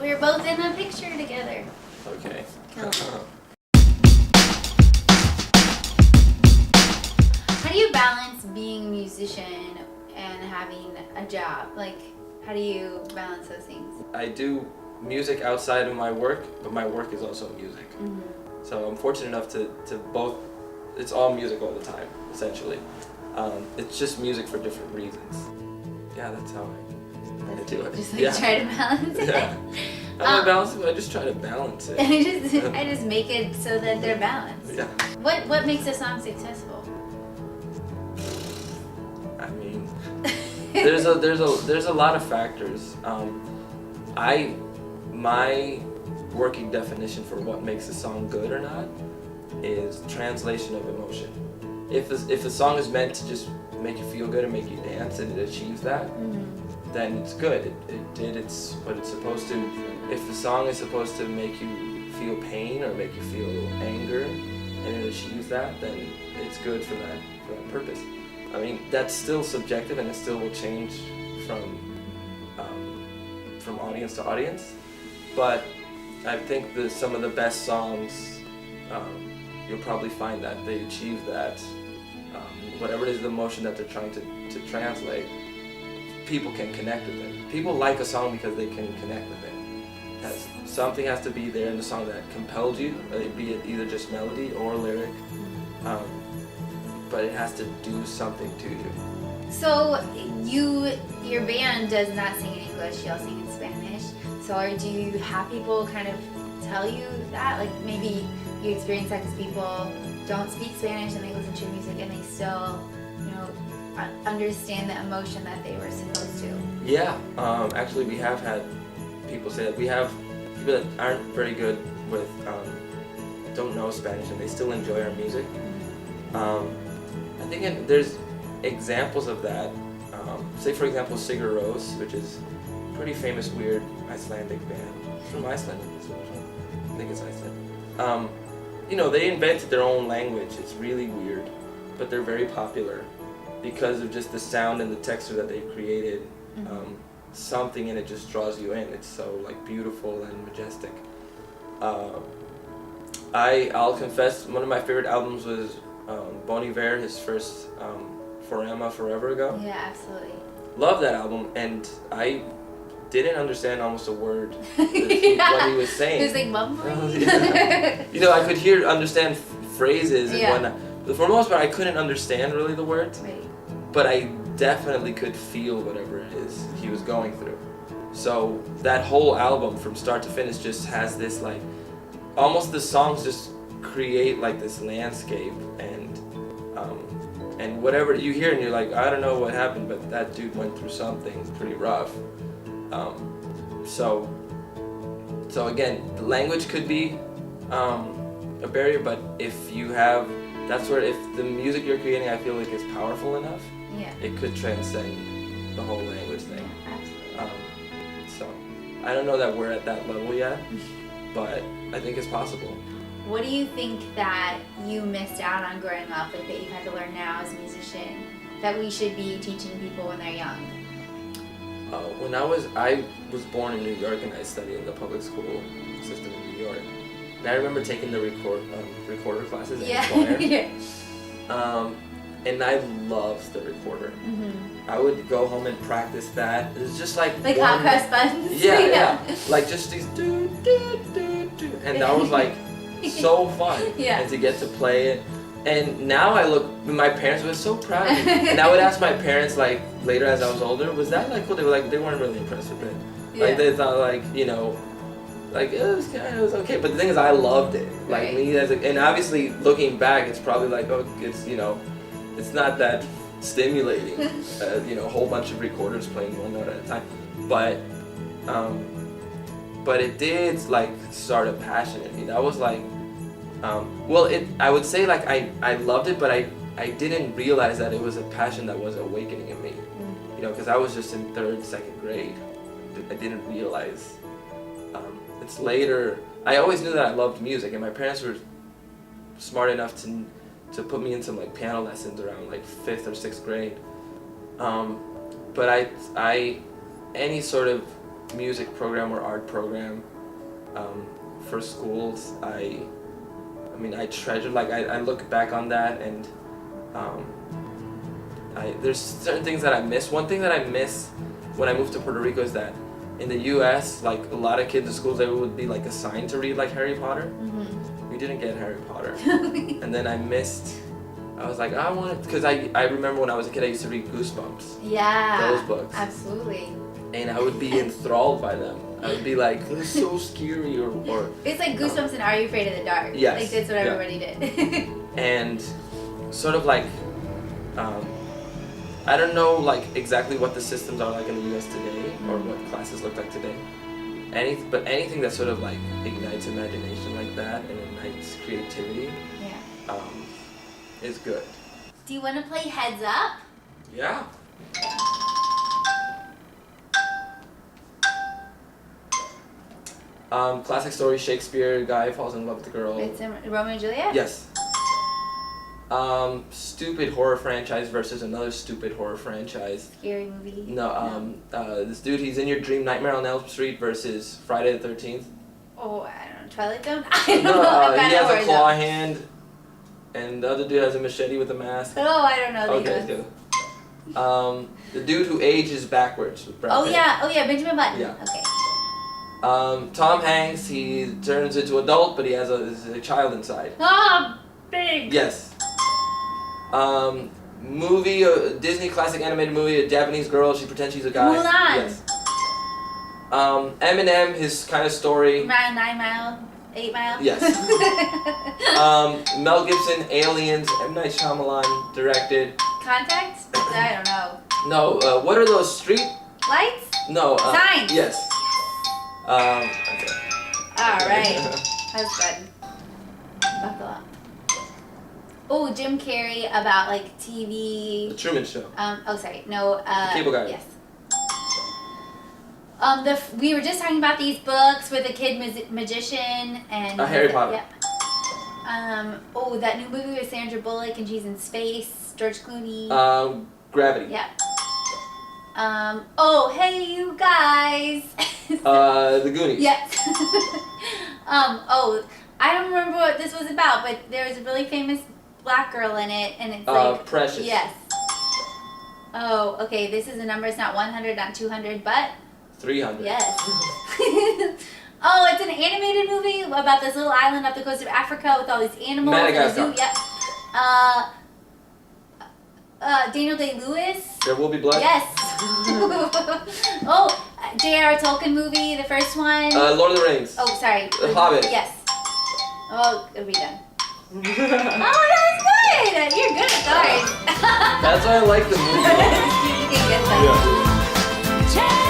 We're both in a picture together. Okay. Cool. How do you balance being a musician and having a job? Like, how do you balance those things? I do music outside of my work, but my work is also music. Mm-hmm. So I'm fortunate enough to both, it's all music all the time, essentially. It's just music for different reasons. Yeah, that's how I do it. Just like try to balance it. Yeah. How do I balance it? I just try to balance it. I just make it so that they're balanced. Yeah. What makes a song successful? I mean, there's a lot of factors. My working definition for what makes a song good or not is translation of emotion. If a song is meant to just make you feel good and make you dance and it achieves that, then it's good. It did what it's supposed to. If the song is supposed to make you feel pain or make you feel anger and it achieves that, then it's good for that purpose. I mean, that's still subjective and it still will change from audience to audience. But I think that some of the best songs, you'll probably find that they achieve that. Whatever it is the emotion that they're trying to translate, people can connect with it. People like a song because they can connect with it. Something has to be there in the song that compelled you, be it either just melody or lyric, but it has to do something to you. So your band does not sing in English, y'all sing in Spanish. So do you have people kind of tell you that? Like maybe you experience that because people don't speak Spanish and they listen to your music and they still, understand the emotion that they were supposed to. Yeah, actually we have had people say that. We have people that aren't very good with, don't know Spanish and they still enjoy our music. I think there's examples of that. Say for example Singer-songwriter, which is a pretty famous weird Icelandic band. From Iceland? I think it's Iceland. They invented their own language. It's really weird, but they're very popular because of just the sound and the texture that they've created. Something in it just draws you in. It's so beautiful and majestic. I'll confess, one of my favorite albums was Bon Iver, his first Forever Ago. Yeah, absolutely. Love that album, and I didn't understand almost a word what he was saying. He was like mumbling. Yeah. I could understand phrases and whatnot. But for the most part, I couldn't understand really the words. Right. But I definitely could feel whatever it is he was going through. So that whole album from start to finish just has this almost the songs just create this landscape and whatever you hear and you're like, I don't know what happened, but that dude went through something pretty rough. So again, the language could be a barrier, but if the music you're creating, I feel like is powerful enough, it could transcend the whole language thing. Yeah, absolutely. So I don't know that we're at that level yet, but I think it's possible. What do you think that you missed out on growing up, that you had to learn now as a musician, that we should be teaching people when they're young? When I was born in New York and I studied in the public school system in New York. And I remember taking the recorder classes in choir. And I loved the recorder. I would go home and practice that. It was just like hot cross buttons. Yeah. Just these do, and that was so fun. And to get to play it. And now my parents were so proud of me. And I would ask my parents later as I was older, was that cool? They were they weren't really impressed with it. They thought it was okay. But the thing is, I loved it. Me and obviously looking back, it's probably it's not that stimulating. A whole bunch of recorders playing one note at a time. But it did start a passion in me. That was I would say I loved it, but I didn't realize that it was a passion that was awakening in me. Because I was just in 3rd, 2nd grade. I didn't realize. It's later. I always knew that I loved music, and my parents were smart enough to put me in some piano lessons around 5th or 6th grade. But any sort of music program or art program for schools. I mean, I treasure, like, I look back on that, and there's certain things that I miss. One thing that I miss when I moved to Puerto Rico is that in the U.S., like, a lot of kids in schools, they would be, like, assigned to read, like, Harry Potter. Mm-hmm. We didn't get Harry Potter. And then I was like, I want it, because I remember when I was a kid, I used to read Goosebumps. Yeah. Those books. Absolutely. And I would be enthralled by them. I would be like, this is so scary, or It's like Goosebumps and Are You Afraid of the Dark? Yes. Like, that's what everybody did. And sort of like, I don't know, like, exactly what the systems are like in the U.S. today, or what classes look like today. But anything that sort of, like, ignites imagination like that and ignites creativity, Yeah. is good. Do you want to play Heads Up? Yeah. Classic story, Shakespeare, guy falls in love with the girl. It's in Romeo and Juliet? Yes. Stupid horror franchise versus another stupid horror franchise. Scary movie? No, this dude, he's in your dream, Nightmare on Elm Street versus Friday the 13th. Oh, I don't know. Twilight Zone? I don't know. He has a claw hand, and the other dude has a machete with a mask. Oh, I don't know. Okay, good. The dude who ages backwards with Brad Pitt. Oh yeah, Benjamin Button. Yeah. Okay. Tom Hanks, he turns into adult, but he has a child inside. Oh, big. Yes. Movie, Disney classic animated movie, a Japanese girl, she pretends she's a guy. Mulan. Yes. Eminem, his kind of story. 9 Mile, 8 Mile. Yes. Mel Gibson, Aliens, M. Night Shyamalan directed. Contact? I don't know. No, what are those, street? Lights? No. Signs. Yes. Okay. Alright. That was good. Buckle up. Oh, Jim Carrey about, like, TV. The Truman Show. Oh, sorry. No, The Cable Guy. Yes. We were just talking about these books with a kid magician and Harry Potter. Yep. That new movie with Sandra Bullock and she's in space. George Clooney. Gravity. Yeah. Hey you guys. The Goonies. Yes. I don't remember what this was about, but there was a really famous black girl in it, and it's like Precious. Yes. Oh, okay. This is a number. It's not 100, not 200, but 300. yes. Oh, it's an animated movie about this little island off the coast of Africa with all these animals. Madagascar. Yep. Daniel Day-Lewis. There Will Be Blood. Yes. J.R.R. Tolkien movie, the first one. Lord of the Rings. Oh, sorry. The Hobbit. Yes. Oh, it'll be done. Oh, that was good. You're good at those. That's why I like the movie. You can get them. Yeah.